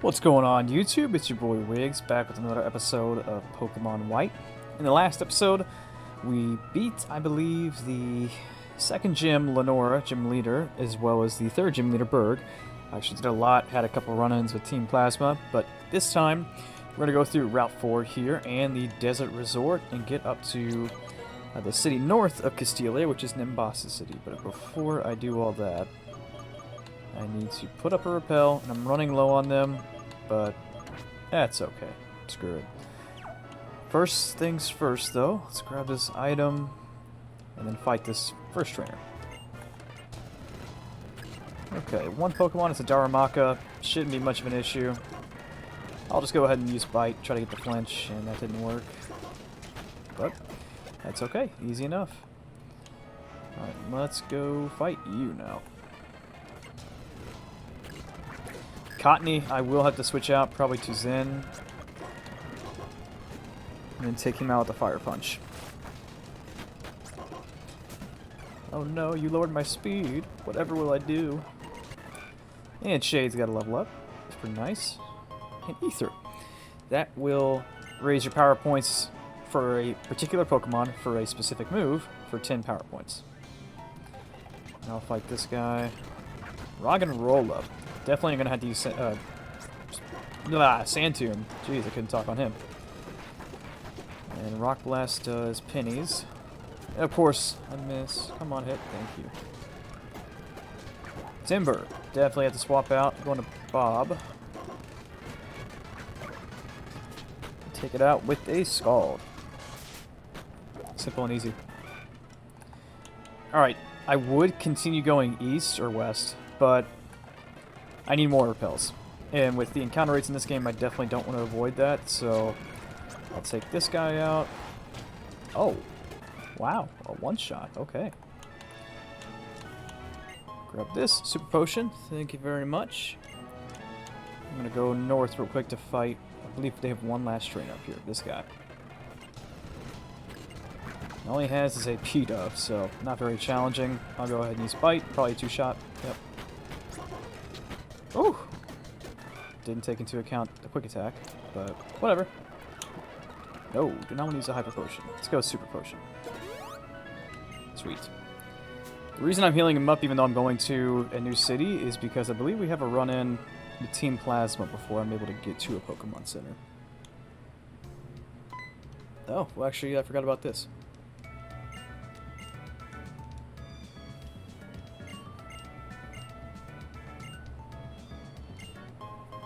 What's going on YouTube? It's your boy Wiggs back with another episode of Pokemon White. In the last episode, we beat, I believe, the second gym, Lenora, gym leader, as well as the third gym leader, Berg. I actually did a lot, had a couple run-ins with Team Plasma, but this time we're going to go through Route 4 here and the Desert Resort and get up to the city north of Castelia, which is Nimbasa City. But before I do all that, I need to put up a repel, and I'm running low on them, but that's okay. Screw it. First things first, though. Let's grab this item, and then fight this first trainer. Okay, one Pokemon, it's a Darumaka. Shouldn't be much of an issue. I'll just go ahead and use Bite, try to get the flinch, and that didn't work. But that's okay, easy enough. Alright, let's go fight you now. Cottonee, I will have to switch out, probably to Zen. And then take him out with the Fire Punch. Oh no, you lowered my speed. Whatever will I do? And Shade's got to level up. That's pretty nice. And Ether. That will raise your power points for a particular Pokemon for a specific move for 10 power points. And I'll fight this guy. Roggenrola. Definitely going to have to use Sand Tomb. Jeez, I couldn't talk on him. And Rock Blast does pennies. And of course, I miss. Come on, hit. Thank you. Timber. Definitely have to swap out. Going to Bob. Take it out with a Scald. Simple and easy. Alright, I would continue going east or west, but I need more repels. And with the encounter rates in this game, I definitely don't want to avoid that, so I'll take this guy out. Oh, wow, a one-shot, okay. Grab this, Super Potion, thank you very much. I'm going to go north real quick to fight. I believe they have one last trainer up here, this guy. All he has is a P-Dove, so not very challenging. I'll go ahead and use Bite, probably a two-shot, yep. Ooh! Didn't take into account the quick attack, but whatever. No, do not want to use a Hyper Potion. Let's go Super Potion. Sweet. The reason I'm healing him up even though I'm going to a new city is because I believe we have a run-in with Team Plasma before I'm able to get to a Pokemon Center. Oh, well actually I forgot about this.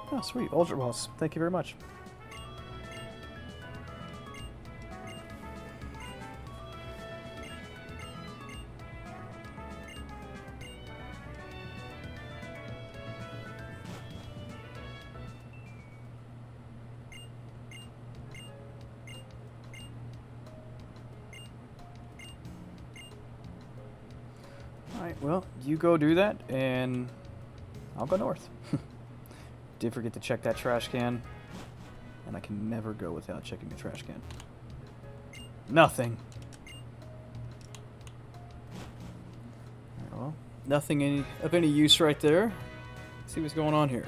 Oh, sweet. Ultra Balls. Thank you very much. Alright, well, you go do that, and I'll go north. Did forget to check that trash can, and I can never go without checking the trash can. Nothing. Well, nothing of any use right there. Let's see what's going on here.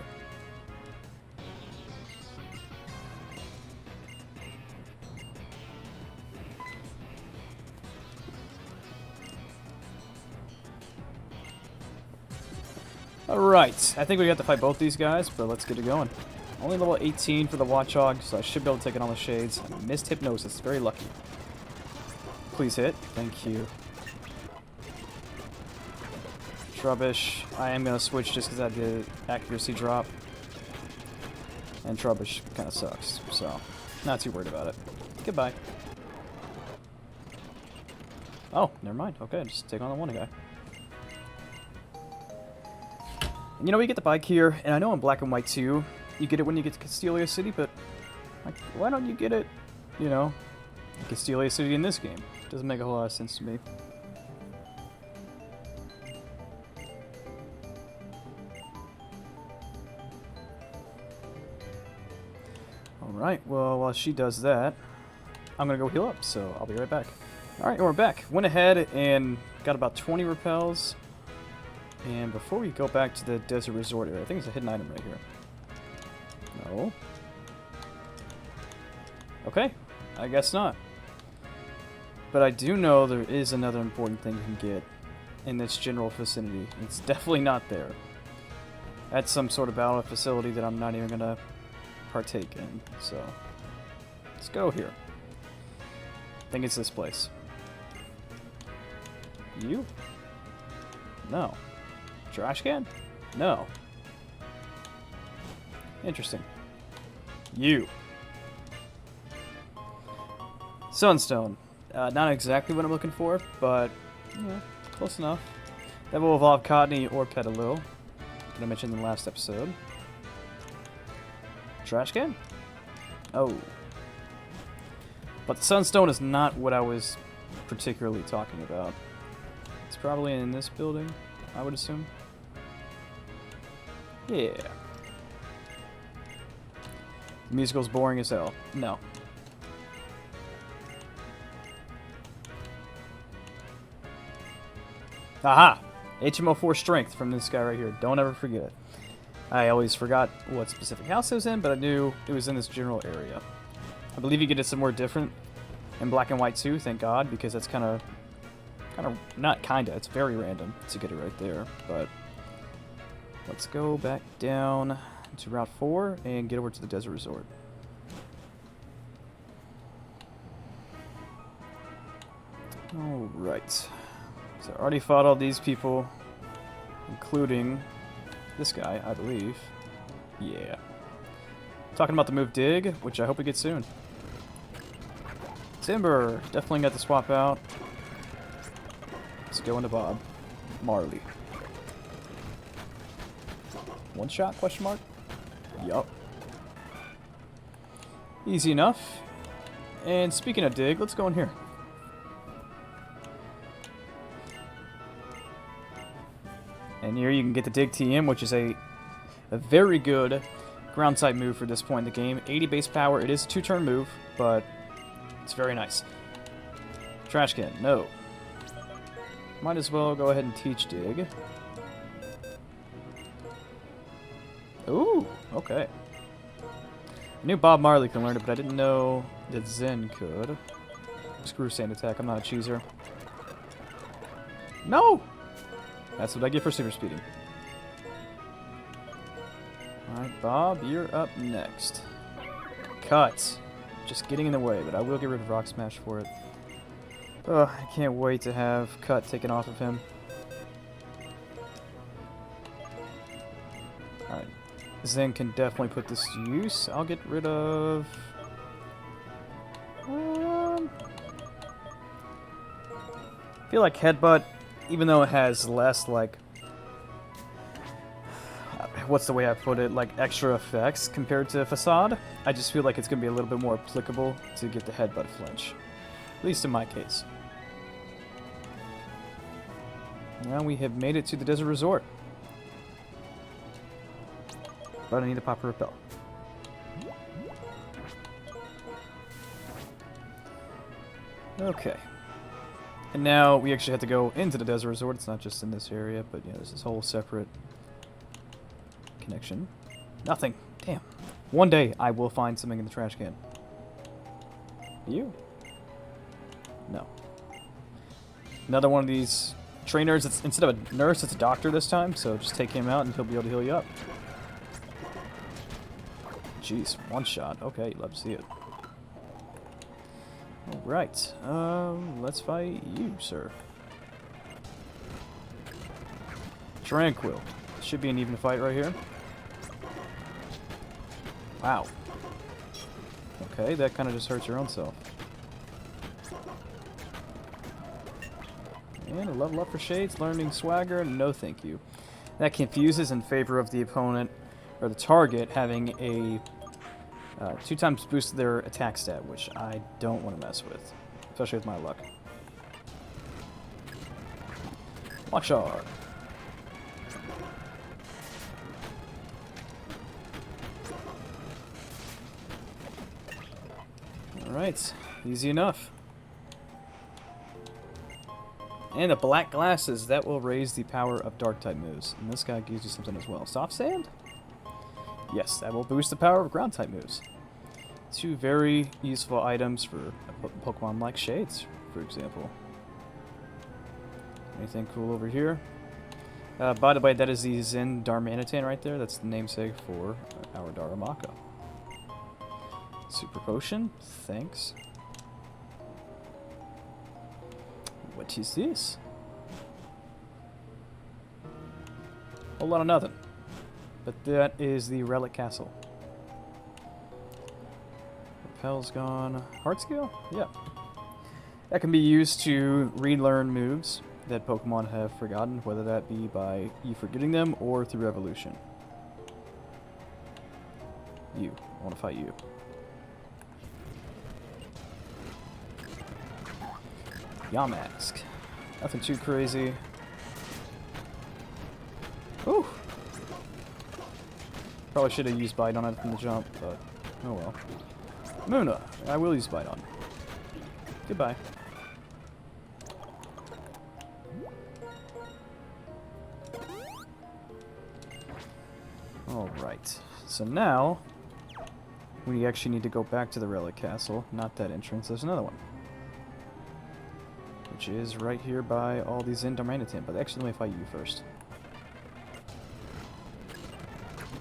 Alright, I think we got to fight both these guys, but let's get it going. Only level 18 for the Watchog, so I should be able to take it on the Shades. I missed Hypnosis, very lucky. Please hit, thank you. Trubbish, I am going to switch just because I did accuracy drop. And Trubbish kind of sucks, so not too worried about it. Goodbye. Oh, never mind, okay, just take on the one guy. You know, we get the bike here, and I know in Black and White too, you get it when you get to Castelia City, but like, why don't you get it, you know, in Castelia City in this game? Doesn't make a whole lot of sense to me. Alright, well, while she does that, I'm gonna go heal up, so I'll be right back. Alright, and we're back. Went ahead and got about 20 repels. And before we go back to the Desert Resort area, I think there's a hidden item right here. No. Okay, I guess not. But I do know there is another important thing you can get in this general vicinity. It's definitely not there. That's some sort of battle facility that I'm not even gonna partake in. So let's go here. I think it's this place. You? No. Trash can? No. Interesting. You. Sunstone. Not exactly what I'm looking for, but yeah, close enough. That will evolve Cottonee or Petalil, that I mentioned in the last episode. Trash can? Oh. But the Sunstone is not what I was particularly talking about. It's probably in this building, I would assume. Yeah. The musical's boring as hell. No. Aha! HM04 strength from this guy right here. Don't ever forget it. I always forgot what specific house it was in, but I knew it was in this general area. I believe you get it somewhere different in Black and White too, thank God, because that's not kinda, it's very random to get it right there. But let's go back down to Route 4 and get over to the Desert Resort. Alright. So I already fought all these people, including this guy, I believe. Yeah. Talking about the move Dig, which I hope we get soon. Timber, definitely got to swap out. Let's go into Bob Marley. One shot, question mark? Yup. Easy enough. And speaking of Dig, let's go in here. And here you can get the Dig TM, which is a very good ground type move for this point in the game. 80 base power. It is a 2-turn move, but it's very nice. Trash can. No. Might as well go ahead and teach Dig. Ooh, okay. I knew Bob Marley can learn it, but I didn't know that Zen could. Screw Sand Attack. I'm not a cheeser. No! That's what I get for super speeding. Alright, Bob, you're up next. Cut. Just getting in the way, but I will get rid of Rock Smash for it. Ugh, I can't wait to have Cut taken off of him. Alright. Zen can definitely put this to use. I'll get rid of... I feel like Headbutt, even though it has less, like, what's the way I put it, like, extra effects compared to Facade, I just feel like it's going to be a little bit more applicable to get the Headbutt flinch. At least in my case. Now we have made it to the Desert Resort. But I need to pop a repel. Okay. And now we actually have to go into the Desert Resort. It's not just in this area, but yeah, there's this whole separate connection. Nothing. Damn. One day I will find something in the trash can. You? No. Another one of these trainers. It's, instead of a nurse, it's a doctor this time, so just take him out and he'll be able to heal you up. Jeez, one shot. Okay, love to see it. Alright, let's fight you, sir. Tranquil. Should be an even fight right here. Wow. Okay, that kind of just hurts your own self. And a level up for Shades, learning Swagger, no thank you. That confuses in favor of the opponent, or the target, having a 2 times boost their attack stat, which I don't want to mess with, especially with my luck. Watch out. Alright, easy enough. And the black glasses, that will raise the power of dark type moves. And this guy gives you something as well. Soft Sand? Yes, that will boost the power of ground type moves. Two very useful items for a Pokemon like Shades, for example. Anything cool over here? By the way, that is the Zen Darmanitan right there. That's the namesake for our Darumaka. Super Potion, thanks. What is this? A lot of nothing. But that is the Relic Castle. Repel's gone. Heart Scale? Yeah. That can be used to relearn moves that Pokemon have forgotten, whether that be by you forgetting them or through evolution. You. I want to fight you. Yamask. Nothing too crazy. Ooh! Probably should have used Bite on it from the jump, but oh well. Muna, I will use Bite on. Goodbye. Alright, so now we actually need to go back to the Relic Castle, not that entrance, there's another one. Which is right here by all these Darmanitan, but actually let me fight you first.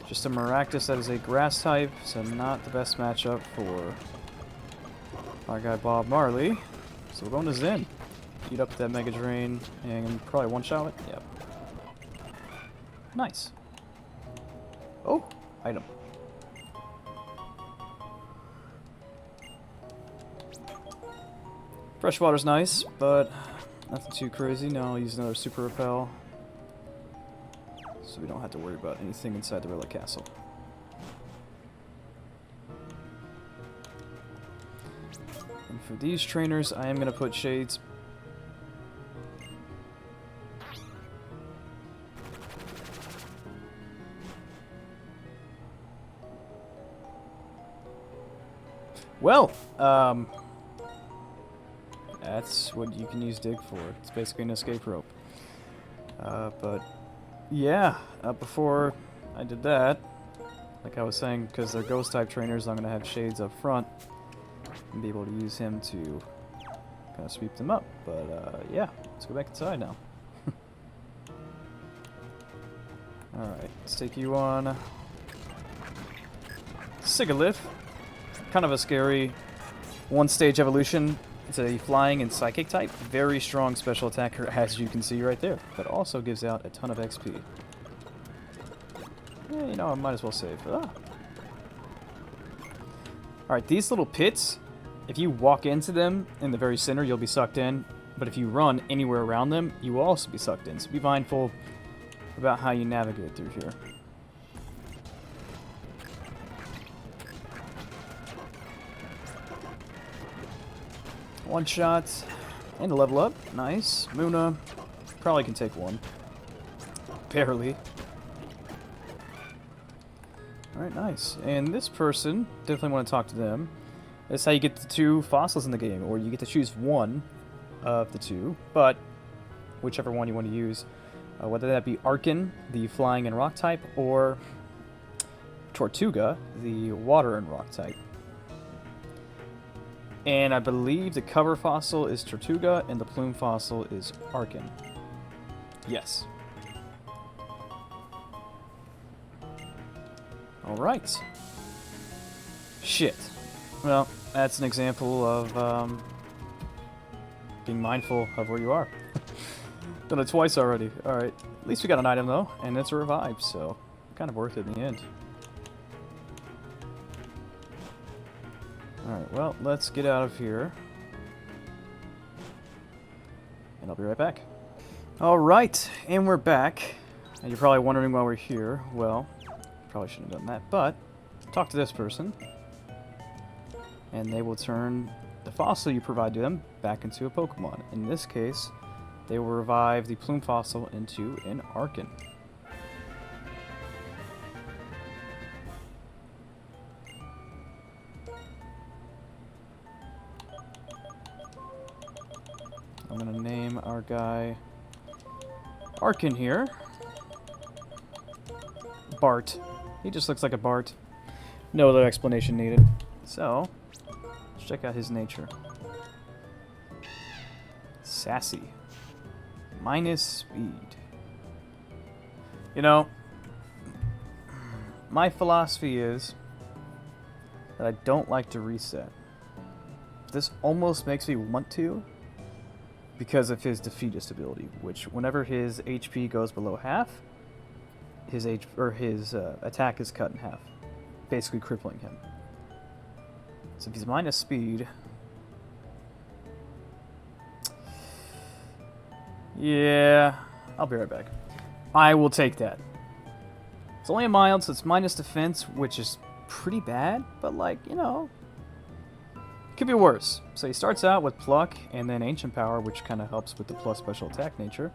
Just a Maractus that is a grass type, so not the best matchup for our guy Bob Marley. So we're going to Zen. Eat up that Mega Drain and probably one-shot it. Yep. Nice. Oh, item. Freshwater's nice, but nothing too crazy. Now I'll use another Super Repel, so we don't have to worry about anything inside the Relic Castle. And for these trainers, I am going to put Shades. Well, that's what you can use Dig for. It's basically an escape rope. But yeah, before I did that, like I was saying, because they're ghost type trainers, I'm going to have Shades up front and be able to use him to kind of sweep them up. But yeah, let's go back inside now. Alright, let's take you on Sigilyph. Kind of a scary one-stage evolution. It's a flying and psychic type. Very strong special attacker, as you can see right there. But also gives out a ton of XP. Yeah, you know, I might as well save. Ah. Alright, these little pits, if you walk into them in the very center, you'll be sucked in. But if you run anywhere around them, you will also be sucked in. So be mindful about how you navigate through here. One shot and a level up. Nice. Muna probably can take one. Barely. Alright, nice. And this person, definitely want to talk to them. That's how you get the two fossils in the game, or you get to choose one of the two, but whichever one you want to use. Whether that be Arkin, the flying and rock type, or Tortuga, the water and rock type. And I believe the cover fossil is Tortuga, and the plume fossil is Arkin. Yes. Alright. Shit. Well, that's an example of being mindful of where you are. Done it twice already. Alright. At least we got an item, though, and it's a revive, so kind of worth it in the end. Alright, well, let's get out of here. And I'll be right back. Alright, and we're back. And you're probably wondering why we're here. Well, probably shouldn't have done that, but talk to this person. And they will turn the fossil you provide to them back into a Pokemon. In this case, they will revive the plume fossil into an Arkin. I'm going to name our guy Arkin here. Bart. He just looks like a Bart. No other explanation needed. So, let's check out his nature. Sassy. Minus speed. You know, my philosophy is that I don't like to reset. This almost makes me want to because of his defeatist ability, which whenever his HP goes below half, his attack is cut in half, basically crippling him. So if he's minus speed, yeah, I'll be right back. I will take that. It's only a mild, so it's minus defense, which is pretty bad, but like, you know, could be worse. So he starts out with Pluck and then Ancient Power, which kind of helps with the plus special attack nature.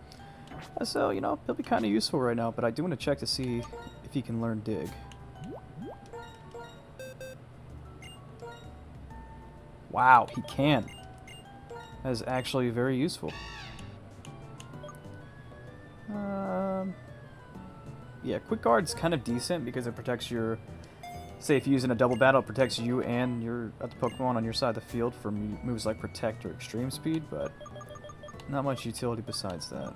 So, you know, he'll be kind of useful right now, but I do want to check to see if he can learn Dig. Wow, he can. That is actually very useful. Yeah, Quick Guard's kind of decent because it protects your... Say if you're using a double battle, it protects you and your other Pokemon on your side of the field for moves like Protect or Extreme Speed, but not much utility besides that.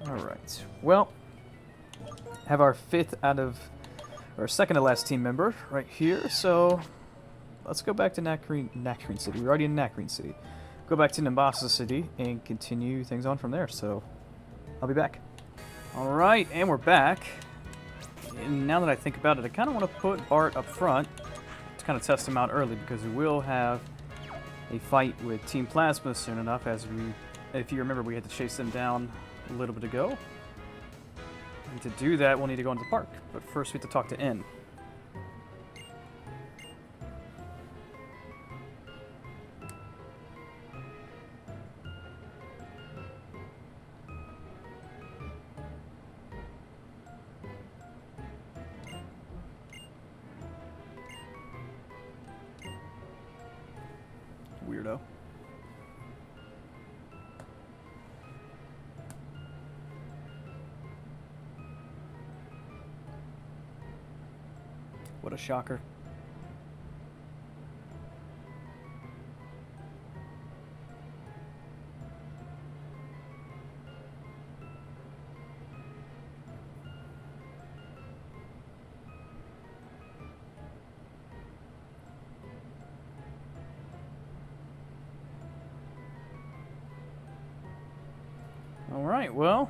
Alright, well, have our second to last team member right here, so let's go back to Nacrene City. We're already in Nacrene City. Go back to Nimbasa City and continue things on from there, so I'll be back. Alright, and we're back. And now that I think about it, I kind of want to put Bart up front to kind of test him out early, because we will have a fight with Team Plasma soon enough, as if you remember, we had to chase them down a little bit ago. And to do that, we'll need to go into the park. But first we have to talk to N. Weirdo. What a shocker. All right, well,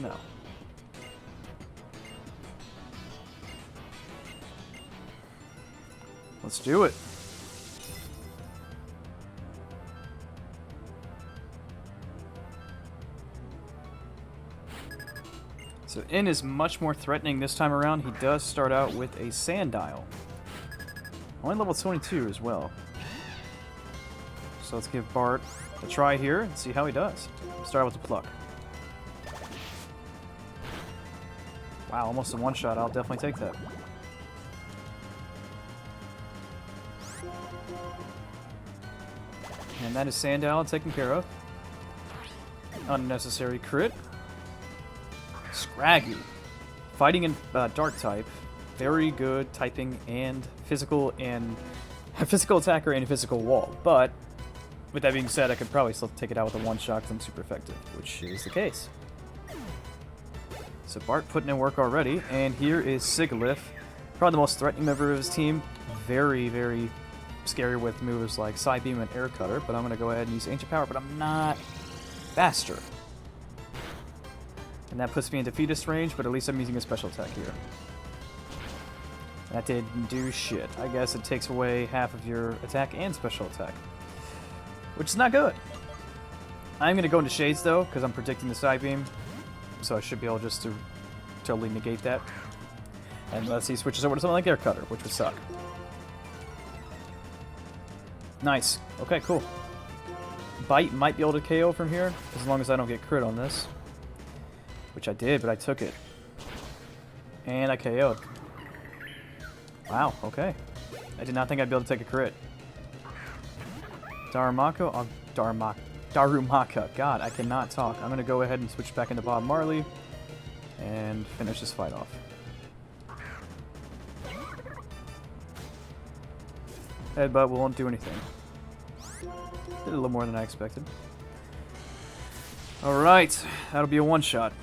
no. Let's do it. So N is much more threatening this time around. He does start out with a Sandile. Only level 22 as well. So let's give Bart a try here and see how he does. Start with the Pluck. Wow, almost a one-shot. I'll definitely take that. And that is Sandile taken care of. Unnecessary crit. Scraggy. Fighting in Dark type. Very good typing and physical attacker and physical wall. But with that being said, I could probably still take it out with a one-shot because I'm super effective, which is the case. So Bart putting in work already, and here is Sigilyph. Probably the most threatening member of his team. Very, very scary with moves like Psybeam and Air Cutter, but I'm going to go ahead and use Ancient Power, but I'm not faster. And that puts me in defeatist range, but at least I'm using a special attack here. That didn't do shit. I guess it takes away half of your attack and special attack, which is not good. I'm going to go into Shades, though, because I'm predicting the Psybeam, so I should be able just to totally negate that. And let's see, switches over to something like Air Cutter, which would suck. Nice. Okay, cool. Bite might be able to KO from here, as long as I don't get crit on this. Which I did, but I took it. And I KO'd. Wow, okay. I did not think I'd be able to take a crit. Darumaka? Oh, Darumaka. God, I cannot talk. I'm going to go ahead and switch back into Bob Marley and finish this fight off. Headbutt won't do anything. Did a little more than I expected. Alright, that'll be a one-shot.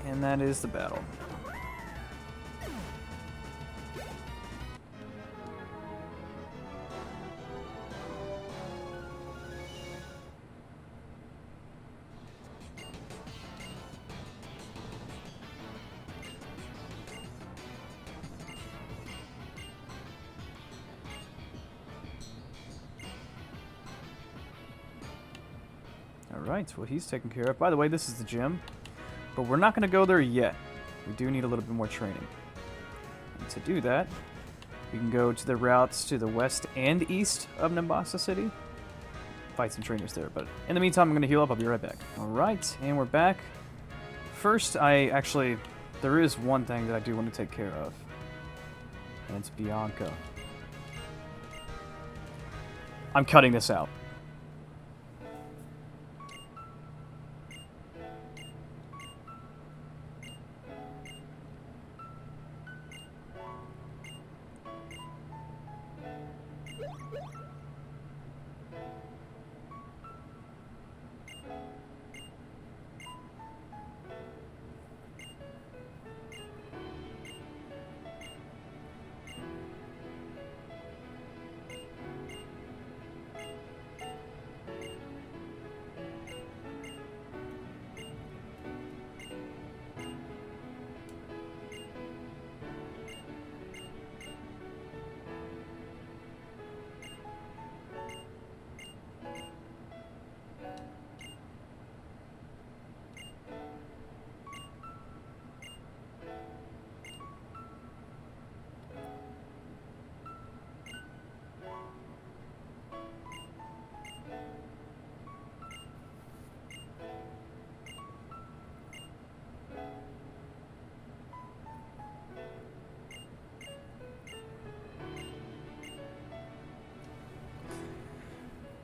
And that is the battle. Alright, well he's taken care of. By the way, this is the gym. But we're not going to go there yet. We do need a little bit more training. And to do that, we can go to the routes to the west and east of Nimbasa City. Fight some trainers there, but in the meantime, I'm going to heal up. I'll be right back. Alright, and we're back. First, there is one thing that I do want to take care of. And it's Bianca. I'm cutting this out.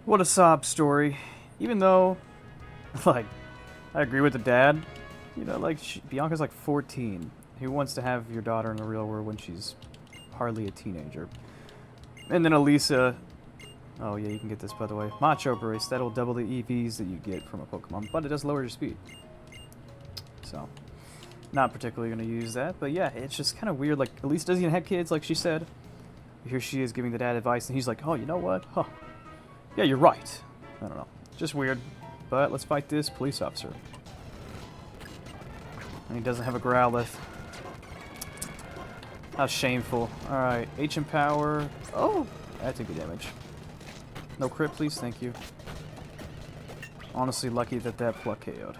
What a sob story. Even though, like, I agree with the dad. You know, like, Bianca's like 14. Who wants to have your daughter in the real world when she's hardly a teenager? And then Elisa. Oh, yeah, you can get this, by the way. Macho Brace. That'll double the EVs that you get from a Pokemon, but it does lower your speed. So, not particularly going to use that. But yeah, it's just kind of weird. Like, Elisa doesn't even have kids, like she said. Here she is giving the dad advice, and he's like, oh, you know what? Huh. Yeah, you're right. I don't know. Just weird. But let's fight this police officer. And he doesn't have a Growlithe. How shameful. Alright, Ancient Power. Oh! That took good damage. No crit, please. Thank you. Honestly, lucky that pluck KO'd.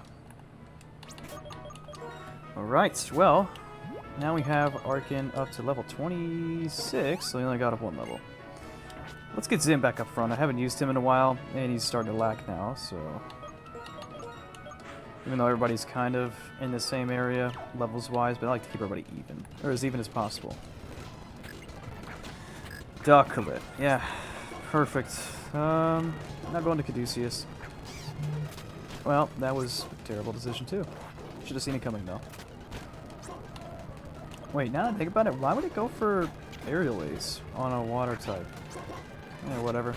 Alright, well, now we have Arkin up to level 26, so he only got up one level. Let's get Zim back up front. I haven't used him in a while, and he's starting to lack now, so... Even though everybody's kind of in the same area, levels-wise, but I like to keep everybody even. Or as even as possible. Ducklet. Yeah, perfect. Not going to Caduceus. Well, that was a terrible decision, too. Should have seen it coming, though. Wait, now that I think about it, why would it go for Aerial Ace on a water type? Yeah, whatever.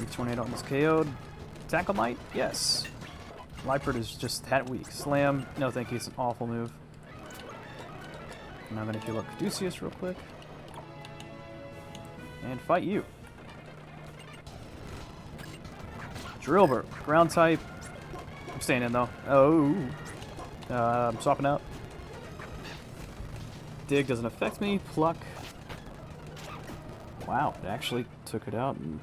Weak Tornado almost KO'd. Tackle Might? Yes. Liepard is just that weak. Slam? No thank you, it's an awful move. And I'm gonna heal up Caduceus real quick. And fight you. Drillbur. Ground type. I'm staying in though. Oh. I'm swapping out. Dig doesn't affect me. Pluck. Wow, it actually took it out in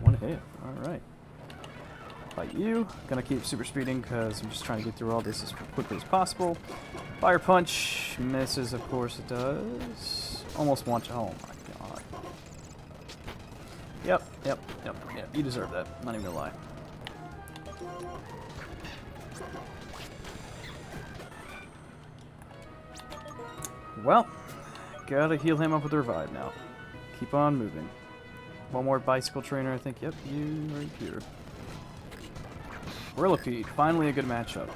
one hit. Alright. Fight you. Gonna keep super speeding because I'm just trying to get through all this as quickly as possible. Fire Punch. Misses, of course it does. Almost want to. Oh my god. Yep. You deserve that. Not even gonna lie. Well, Gotta heal him up with revive now. Keep on moving. One more bicycle trainer, I think. Yep, you right here. Whirlipede, finally a good matchup.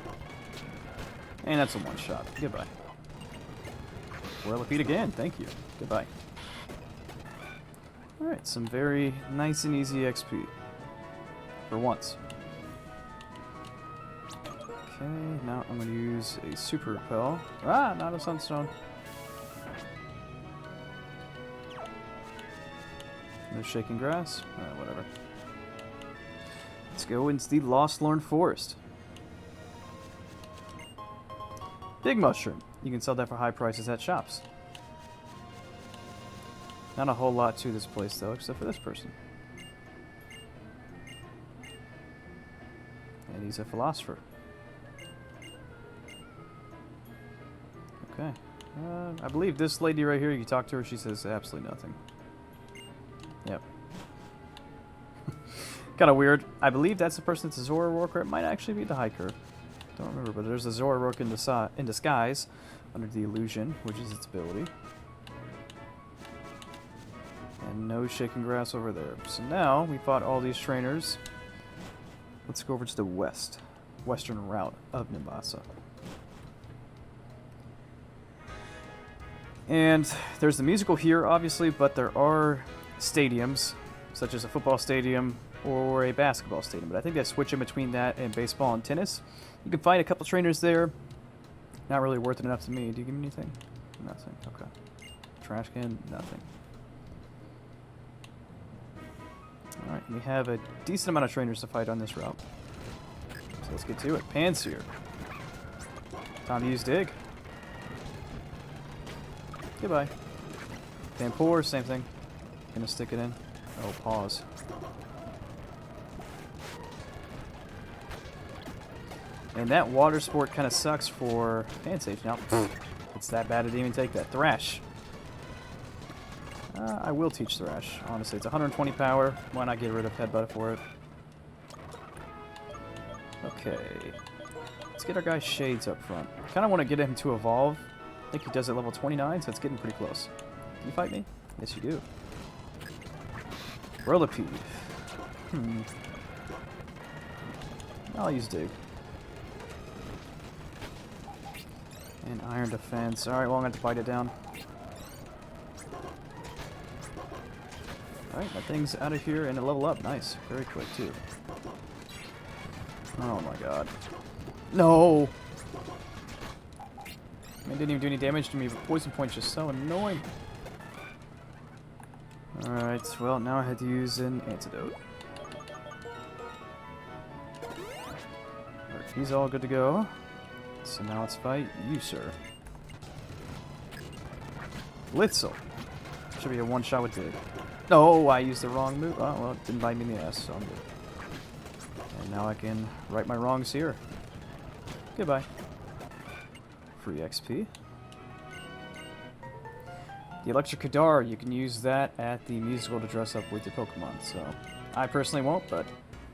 And that's a one-shot. Goodbye. Whirlipede again, thank you. Goodbye. Alright, some very nice and easy XP. For once. Okay, now I'm going to use a super repel. Ah, not a sunstone. No shaking grass. Alright, whatever. Let's go into the Lostlorn Forest. Big mushroom. You can sell that for high prices at shops. Not a whole lot to this place, though, except for this person. And he's a philosopher. Okay. I believe this lady right here, you can talk to her, she says absolutely nothing. Yep. Kind of weird. I believe that's the person that's a Zora Rook, or it might actually be the hiker. Don't remember, but there's a Zora Rook in disguise under the illusion, which is its ability. And no shaking grass over there. So now we fought all these trainers. Let's go over to the western route of Nimbasa. And there's the musical here, obviously, but there are stadiums, such as a football stadium or a basketball stadium. But I think they switch in between that and baseball and tennis. You can find a couple trainers there. Not really worth it enough to me. Do you give me anything? Nothing. Okay. Trash can? Nothing. Alright, we have a decent amount of trainers to fight on this route. So let's get to it. Pansear. Time to use Dig. Goodbye. Vampore, same thing. Gonna stick it in. Oh, pause. And that water sport kind of sucks for Pansage. Now, it's that bad I didn't even take that. Thrash. I will teach Thrash, honestly. It's 120 power. Why not get rid of Headbutt for it? Okay. Let's get our guy Shades up front. Kind of want to get him to evolve. I think he does at level 29, so it's getting pretty close. Can you fight me? Yes, you do. Whirlipede. I'll use Dig. And Iron Defense. Alright, well, I'm going to fight it down. Alright, that thing's out of here and a level up. Nice. Very quick, too. Oh my god. No! It didn't even do any damage to me, but Poison Point's just so annoying. Alright, well, now I had to use an antidote. Alright, he's all good to go. So now let's fight you, sir. Blitzel. Should be a one-shot with Dig. No, I used the wrong move. Oh, well, it didn't bite me in the ass, so I'm good. And now I can right my wrongs here. Goodbye. Free XP. The Electric Kadar, you can use that at the musical to dress up with your Pokemon. So, I personally won't, but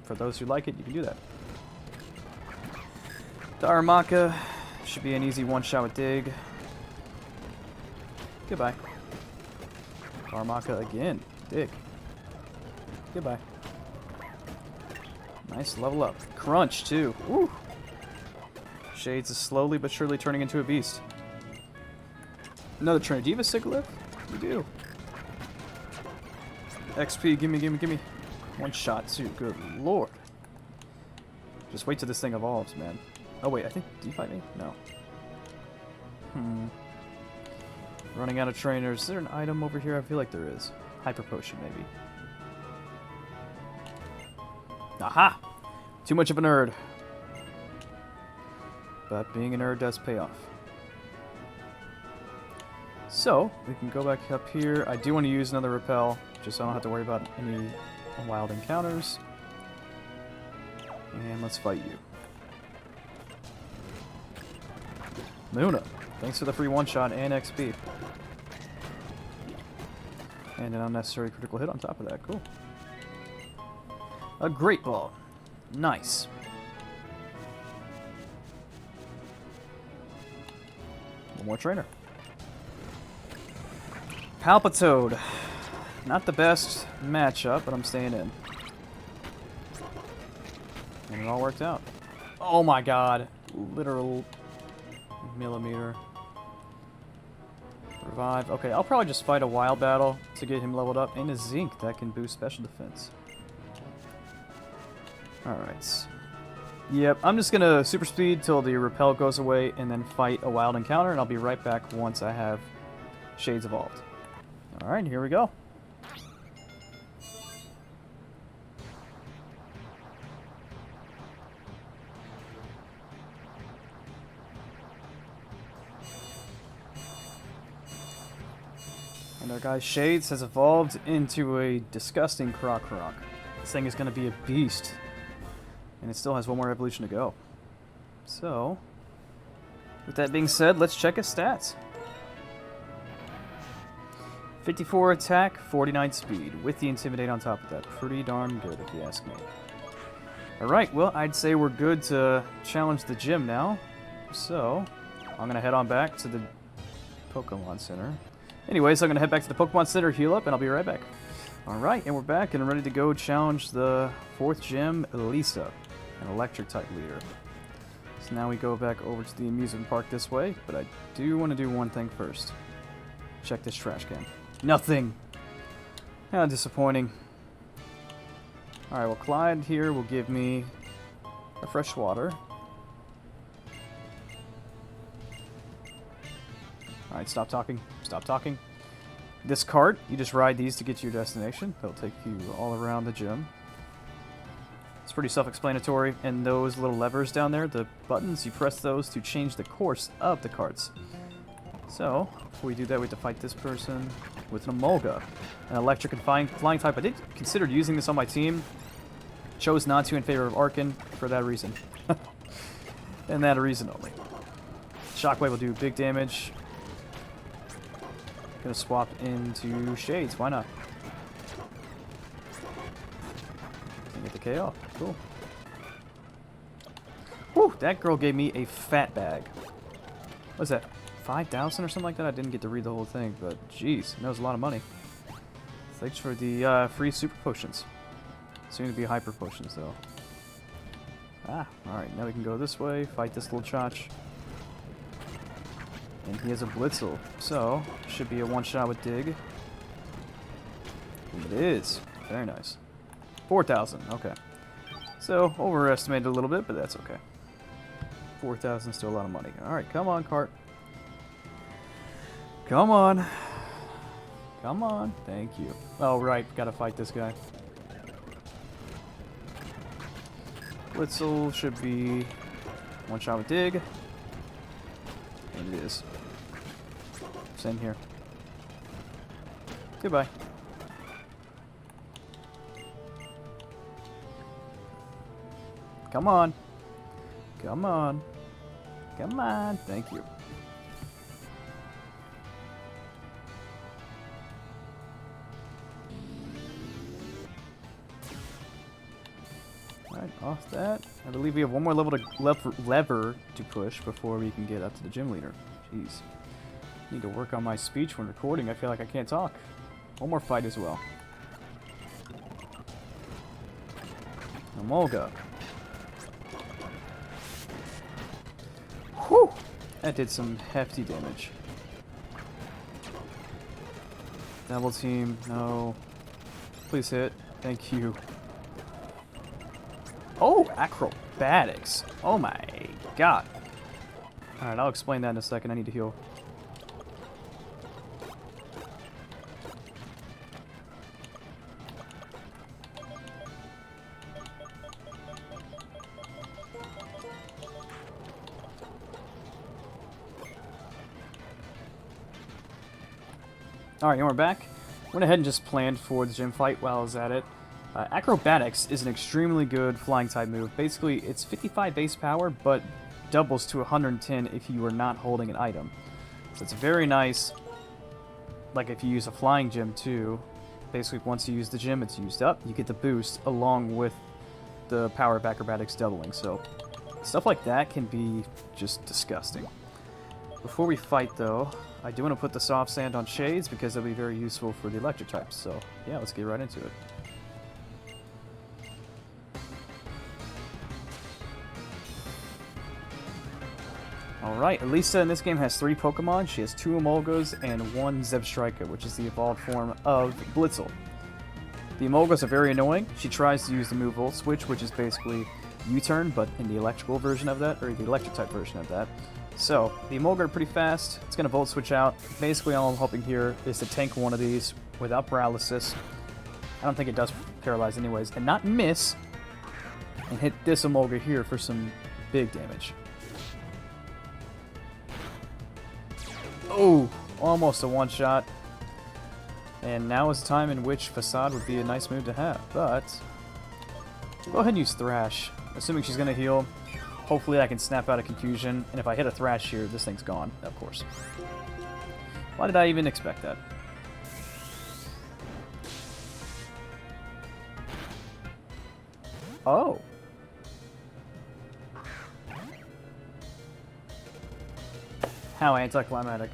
for those who like it, you can do that. Darumaka should be an easy one-shot with Dig. Goodbye. Darumaka again. Dig. Goodbye. Nice level up. Crunch, too. Woo! Shades is slowly but surely turning into a beast. Another Trinadiva Sigilyph? You do. XP, gimme, gimme, gimme. One shot, too. Good lord. Just wait till this thing evolves, man. Oh, wait, I think... Do you fight me? No. Running out of trainers. Is there an item over here? I feel like there is. Hyper Potion, maybe. Aha! Too much of a nerd. But being a nerd does pay off. So, we can go back up here. I do want to use another repel, just so I don't have to worry about any wild encounters. And let's fight you. Luna, thanks for the free one-shot and XP. And an unnecessary critical hit on top of that. Cool. A Great Ball. Nice. One more trainer. Palpitoad. Not the best matchup, but I'm staying in. And it all worked out. Oh my god. Literal millimeter. Revive. Okay, I'll probably just fight a wild battle to get him leveled up. And a Zinc that can boost special defense. Alright. Yep, I'm just gonna super speed till the repel goes away and then fight a wild encounter, and I'll be right back once I have Shades evolved. Alright, here we go. And our guy Shades has evolved into a disgusting Croc. This thing is going to be a beast. And it still has one more evolution to go. So, with that being said, let's check his stats. 54 attack, 49 speed, with the Intimidate on top of that. Pretty darn good, if you ask me. Alright, well, I'd say we're good to challenge the gym now. So, I'm going to head on back to the Pokemon Center. Anyways, I'm going to head back to the Pokemon Center, heal up, and I'll be right back. Alright, and we're back and ready to go challenge the 4th gym, Elisa, an Electric-type leader. So now we go back over to the amusement park this way, but I do want to do one thing first. Check this trash can. Nothing! How disappointing. Alright, well, Clyde here will give me a fresh water. Alright, stop talking. Stop talking. This cart, you just ride these to get to your destination. They'll take you all around the gym. It's pretty self-explanatory. And those little levers down there, the buttons, you press those to change the course of the carts. So, before we do that, we have to fight this person with an Emolga. An electric and flying type. I did consider using this on my team. Chose not to in favor of Arkin for that reason. And that reason only. Shockwave will do big damage. Gonna swap into Shades, why not? And get the KO, cool. Whew, that girl gave me a fat bag. What's that, 5,000 or something like that? I didn't get to read the whole thing, but jeez, that was a lot of money. Thanks for the free super potions. Soon to be hyper potions, though. Ah, alright, now we can go this way, fight this little Chotch. And he has a Blitzel, so should be a one-shot with Dig. It is. Very nice. 4,000, okay. So, overestimated a little bit, but that's okay. 4,000 is still a lot of money. Alright, come on, cart. Come on. Come on. Thank you. Oh, right, gotta fight this guy. Blitzel should be one shot with Dig. And it is. Same here. Goodbye. Come on. Come on. Come on. Thank you. Alright, off that. I believe we have one more level to lever to push before we can get up to the gym leader. Jeez. Need to work on my speech when recording. I feel like I can't talk. One more fight as well. Emolga. Whew! That did some hefty damage. Double team. No. Please hit. Thank you. Oh, acrobatics. Oh my god. Alright, I'll explain that in a second. I need to heal. Alright, and we're back. Went ahead and just planned for the gym fight while I was at it. Acrobatics is an extremely good flying type move. Basically, it's 55 base power, but doubles to 110 if you are not holding an item. So it's very nice, like if you use a flying gym too. Basically, once you use the gym, it's used up. You get the boost along with the power of acrobatics doubling. So stuff like that can be just disgusting. Before we fight, though, I do want to put the soft sand on Shades because it'll be very useful for the electric types. So, yeah, let's get right into it. Alright, Elisa in this game has 3 Pokemon. She has 2 Emolgas and 1 Zebstrika, which is the evolved form of Blitzel. The Emolgas are very annoying. She tries to use the move Volt Switch, which is basically U-turn, but in the electrical version of that, or the electric type version of that. So, the Emolga are pretty fast. It's going to Volt Switch out. Basically, all I'm hoping here is to tank one of these without paralysis. I don't think it does paralyze anyways. And not miss, and hit this Emolga here for some big damage. Oh, almost a one-shot. And now is the time in which Facade would be a nice move to have, but go ahead and use Thrash. Assuming she's going to heal, hopefully I can snap out of Confusion, and if I hit a Thrash here, this thing's gone, of course. Why did I even expect that? Oh. How anticlimactic.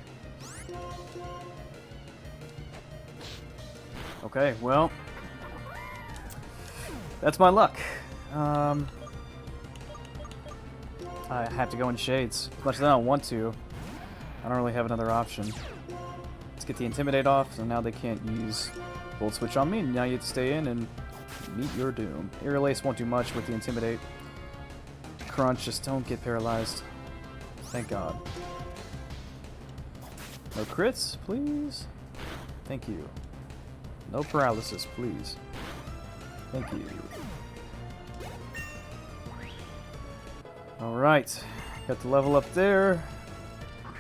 Okay, well, that's my luck. I have to go in Shades. As much as I don't want to, I don't really have another option. Let's get the Intimidate off, so now they can't use Volt Switch on me. Now you have to stay in and meet your doom. Aerial Ace won't do much with the Intimidate. Crunch, just don't get paralyzed. Thank God. No crits, please. Thank you. No paralysis, please. Thank you. Alright. Got the level up there.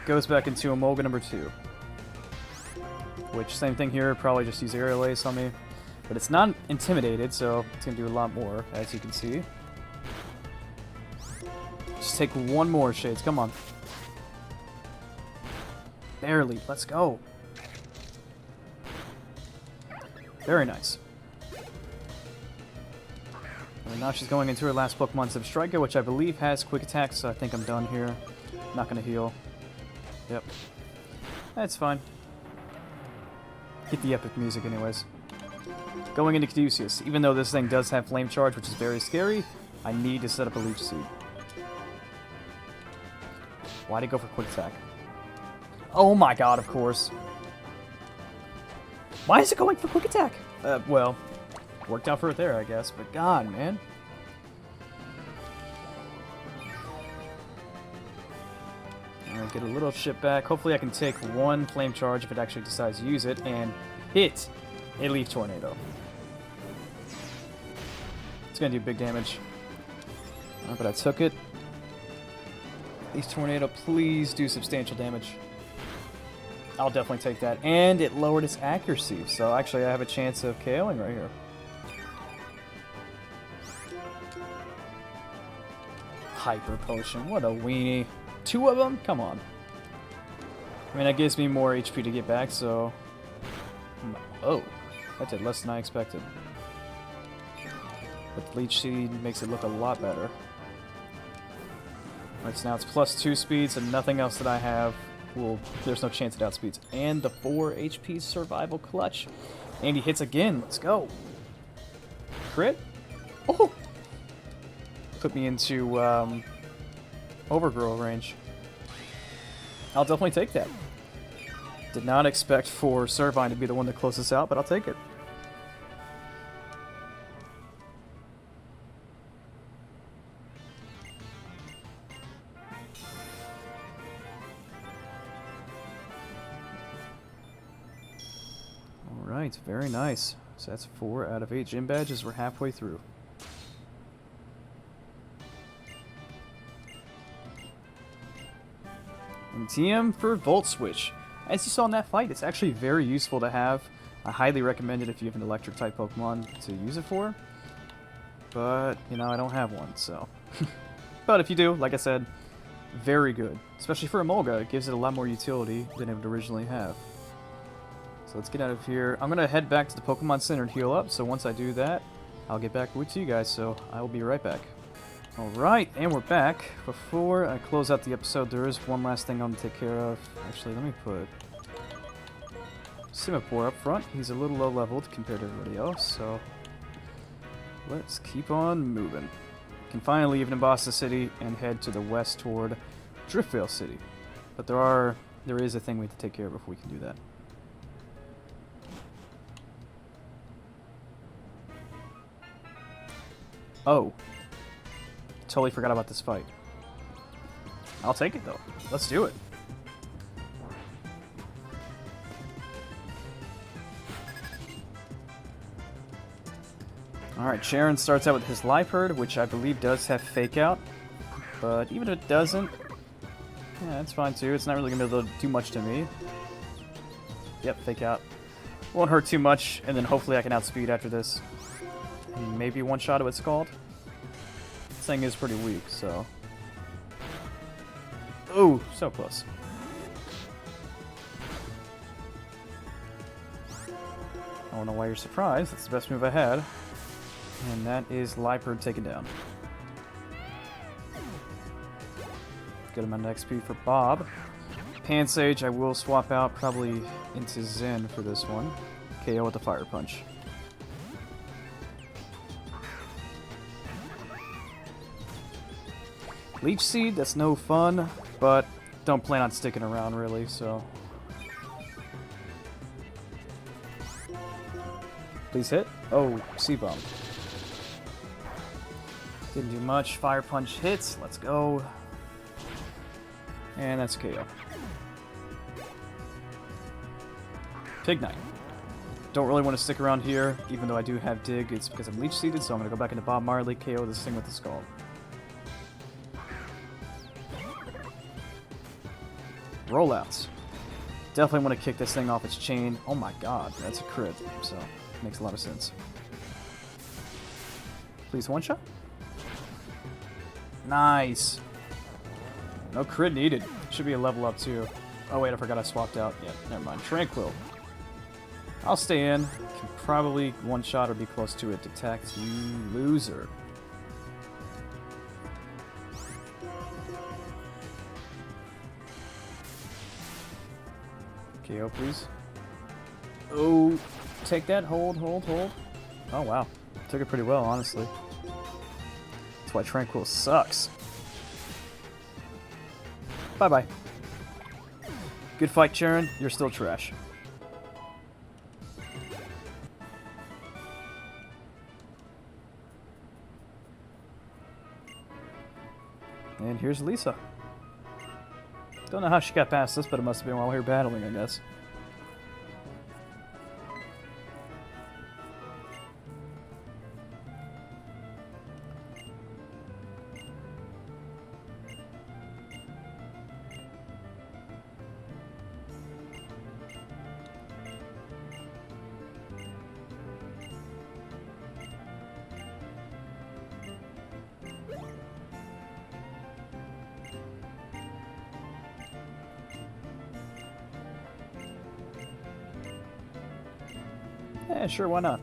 Goes back into Emolga number 2. Which, same thing here, probably just use Aerial Ace on me. But it's not intimidated, so it's going to do a lot more, as you can see. Just take one more, Shades, come on. Barely, let's go. Very nice. And now she's going into her last Pokemon, Zebstrika, which I believe has Quick Attack, so I think I'm done here. Not going to heal. Yep. That's fine. Get the epic music anyways. Going into Caduceus. Even though this thing does have Flame Charge, which is very scary, I need to set up a Leech Seed. Why'd he go for Quick Attack? Oh my God, of course. Why is it going for Quick Attack? Well, worked out for it there, I guess, but God, man. Alright, get a little shit back. Hopefully I can take one Flame Charge if it actually decides to use it, and hit a Leaf Tornado. It's gonna do big damage. But I took it. Leaf Tornado, please do substantial damage. I'll definitely take that. And it lowered its accuracy, so actually I have a chance of KOing right here. Hyper Potion, what a weenie. 2 of them? Come on. I mean, that gives me more HP to get back, so... Oh, that did less than I expected. But the Leech Seed makes it look a lot better. Alright, so now it's +2 speeds and nothing else that I have. Well, there's no chance it outspeeds. And the 4 HP survival clutch. And he hits again. Let's go. Crit? Oh! Put me into Overgrow range. I'll definitely take that. Did not expect for Servine to be the one that closes out, but I'll take it. Alright, very nice. So that's 4 out of 8 gym badges. We're halfway through. And TM for Volt Switch. As you saw in that fight, it's actually very useful to have. I highly recommend it if you have an electric type Pokemon to use it for. But, you know, I don't have one, so. But if you do, like I said, very good. Especially for Emolga, it gives it a lot more utility than it would originally have. So let's get out of here. I'm going to head back to the Pokemon Center and heal up, so once I do that, I'll get back with you guys, so I will be right back. Alright, and we're back. Before I close out the episode, there is one last thing I want to take care of. Actually, let me put Semaphore up front. He's a little low-leveled compared to everybody else, so let's keep on moving. Can finally leave Nimbasa City and head to the west toward Driftvale City. But there is a thing we have to take care of before we can do that. Oh. Totally forgot about this fight. I'll take it though. Let's do it. Alright, Sharon starts out with his Liepard, which I believe does have Fake Out. But even if it doesn't, yeah, that's fine too. It's not really going to be able to do much to me. Yep, Fake Out. Won't hurt too much, and then hopefully I can outspeed after this. And maybe one-shot of it's called. This thing is pretty weak, so... Ooh, so close. I don't know why you're surprised. That's the best move I had. And that is Liepard taken down. Good amount of XP for Bob. Pansage I will swap out probably into Zen for this one. KO with the Fire Punch. Leech Seed, that's no fun, but don't plan on sticking around really, so... Please hit. Oh, C-Bomb. Didn't do much. Fire Punch hits. Let's go. And that's KO. Pignite. Don't really want to stick around here, even though I do have Dig. It's because I'm Leech Seeded, so I'm going to go back into Bob Marley, KO this thing with the Scald. Rollouts. Definitely want to kick this thing off its chain. Oh my god, that's a crit, so makes a lot of sense. Please one shot. Nice. No crit needed. Should be a level up too. Oh wait, I forgot I swapped out. Yeah, never mind. Tranquil. I'll stay in. Can probably one shot or be close to it. Detect you, loser. KO, please. Oh, take that. Hold, hold, hold. Oh, wow. Took it pretty well, honestly. That's why Tranquil sucks. Bye-bye. Good fight, Charon. You're still trash. And here's Lisa. Don't know how she got past this, but it must have been while we were battling, I guess. Yeah, sure, why not?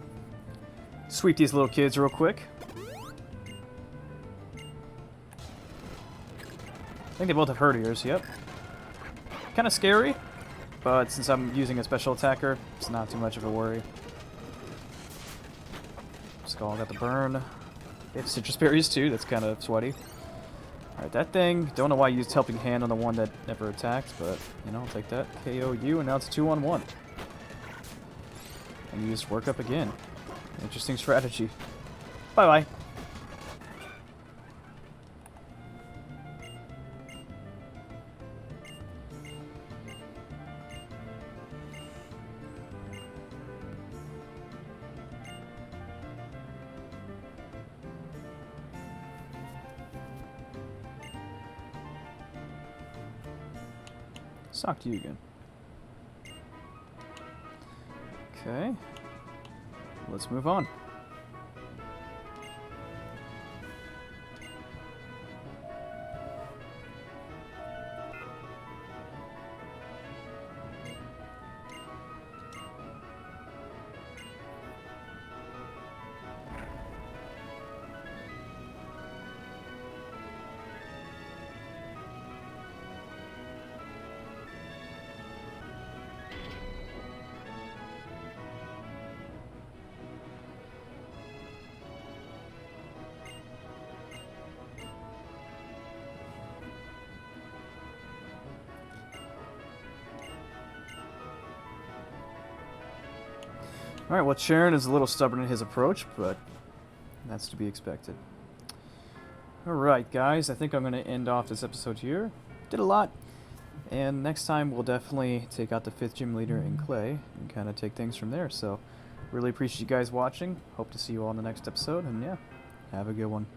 Sweep these little kids real quick. I think they both have hurt ears, yep. Kind of scary, but since I'm using a special attacker, it's not too much of a worry. Skull got the burn. They have Citrus Berries too, that's kind of sweaty. Alright, that thing, don't know why I used Helping Hand on the one that never attacked, but, you know, I'll take that. KO you, and now it's a 2-on-1. And you just work up again. Interesting strategy. Bye-bye. Sock to you again. Okay. Let's move on. Alright, well, Charon is a little stubborn in his approach, but that's to be expected. Alright, guys, I think I'm going to end off this episode here. Did a lot. And next time, we'll definitely take out the 5th gym leader in Clay and kind of take things from there. So, really appreciate you guys watching. Hope to see you all in the next episode. And yeah, have a good one.